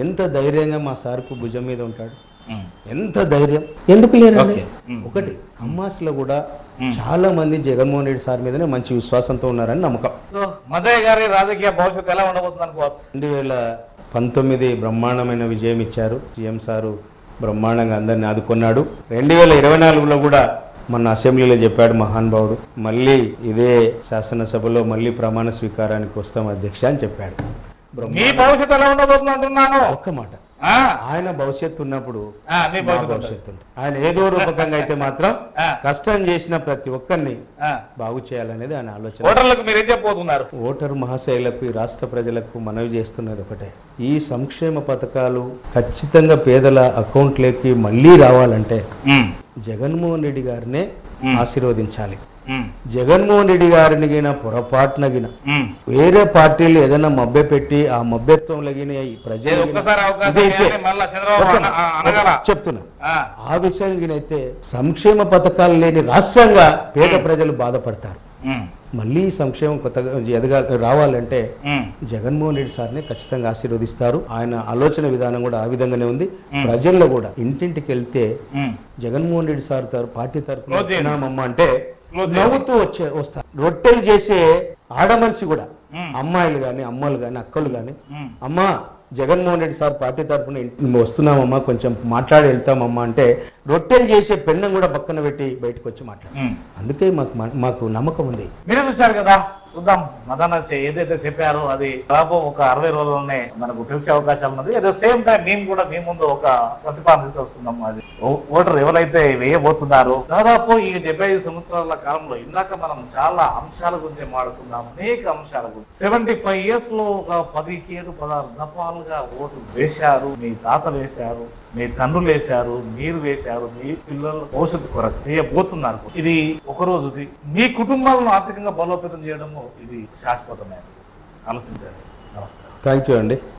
ఎంత ధైర్యంగా మా సార్కు భుజం మీద ఉంటాడు, ఎంత ధైర్యం. ఎందుకు లేరండి? ఒకటి కమ్మాస్లో కూడా చాలా మంది జగన్మోహన్ రెడ్డి సార్ మీదనే మంచి విశ్వాసంతో ఉన్నారని నమ్మకం. మదయ్య గారి రాజకీయ భవిష్యత్తు ఎలా ఉండబోతుంది అనుకోవచ్చు? 2019 బ్రహ్మాండమైన విజయం ఇచ్చారు సీఎం సారు, బ్రహ్మాండంగా అందరిని ఆదుకున్నాడు. 2024లో కూడా మన అసెంబ్లీలో చెప్పాడు మహానుభావుడు, మళ్ళీ ఇదే శాసనసభలో మళ్ళీ ప్రమాణ స్వీకారానికి వస్తాం అధ్యక్ష అని చెప్పాడు. మీ భవిష్యత్తు ఎలా ఉండబోతుంది అంటున్నాను. ఒక్క మాట, ఆయన భవిష్యత్తు ఉన్నప్పుడు భవిష్యత్తు ఉంటుంది. ఆయన ఏదో రూపకంగా అయితే మాత్రం కష్టం చేసిన ప్రతి ఒక్కరిని బాగు చేయాలనేది ఆయన ఆలోచన. ఓటర్లకు మీరు ఏం చెప్పబోతున్నారు? ఓటరు మహాశైలకు, ఈ రాష్ట్ర ప్రజలకు మనవి చేస్తున్నది ఒకటే, ఈ సంక్షేమ పథకాలు ఖచ్చితంగా పేదల అకౌంట్లోకి మళ్ళీ రావాలంటే జగన్మోహన్ రెడ్డి గారినే ఆశీర్వదించాలి. జగన్మోహన్ రెడ్డి గారిని గిన పొరపాటున గిన వేరే పార్టీలు ఏదైనా మభ్య పెట్టి ఆ మభ్యత్వంలో ప్రజలు చెప్తున్నా, ఆ విషయం గినైతే సంక్షేమ పథకాలు లేని రాష్ట్రంగా పేద ప్రజలు బాధపడతారు. మళ్ళీ సంక్షేమం కొత్తగా రావాలంటే జగన్మోహన్ రెడ్డి సార్ని ఖచ్చితంగా ఆశీర్వదిస్తారు. ఆయన ఆలోచన విధానం కూడా ఆ విధంగానే ఉంది. ప్రజల్లో కూడా ఇంటింటికి వెళ్తే జగన్మోహన్ రెడ్డి సార్ పార్టీ తరఫున అంటే నవ్వుతూ వస్తారు. రొట్టెలు చేసే ఆడమనిషి కూడా, అమ్మాయిలు కానీ అమ్మలు కానీ అక్కలు కానీ, అమ్మా జగన్మోహన్ రెడ్డి సార్ పార్టీ తరఫున వస్తున్నామమ్మా, కొంచెం మాట్లాడి వెళ్తామమ్మా అంటే రొట్టెలు చేసే పెన్నం కూడా పక్కన పెట్టి బయటకు వచ్చి మాట్లాడు. అందుకే మాకు నమ్మకం ఉంది. మీరే చూశారు కదా, చూద్దాం మదన ఏదైతే చెప్పారో అది దాదాపు ఒక 60 రోజుల్లోనే మనకు తెలిసే అవకాశాలు ఉన్నది. అట్ ద సేమ్ టైం మేము కూడా మీ ముందు ఒక ప్రతిపాదన తీసుకొస్తున్నాం. అది ఓటర్ ఎవరైతే వేయబోతున్నారో దాదాపు ఈ 75 సంవత్సరాల కాలంలో ఇందాక మనం చాలా అంశాల గురించి మాట్లాడుకున్నాం, అనేక అంశాల గురించి. 75 years లో ఒక 17-16 దఫాలుగా ఓటు వేశారు. మీ తాత వేశారు, మీ తండ్రులు వేశారు, మీరు వేశారు, మీ పిల్లల భవిష్యత్తు కొరకు వేయబోతున్నారు. ఇది ఒక రోజుది. మీ కుటుంబాలను ఆర్థికంగా బలోపేతం చేయడము ఇది శాశ్వతమైనది. ఆలోచించండి. నమస్కారం. థ్యాంక్ యూ అండి.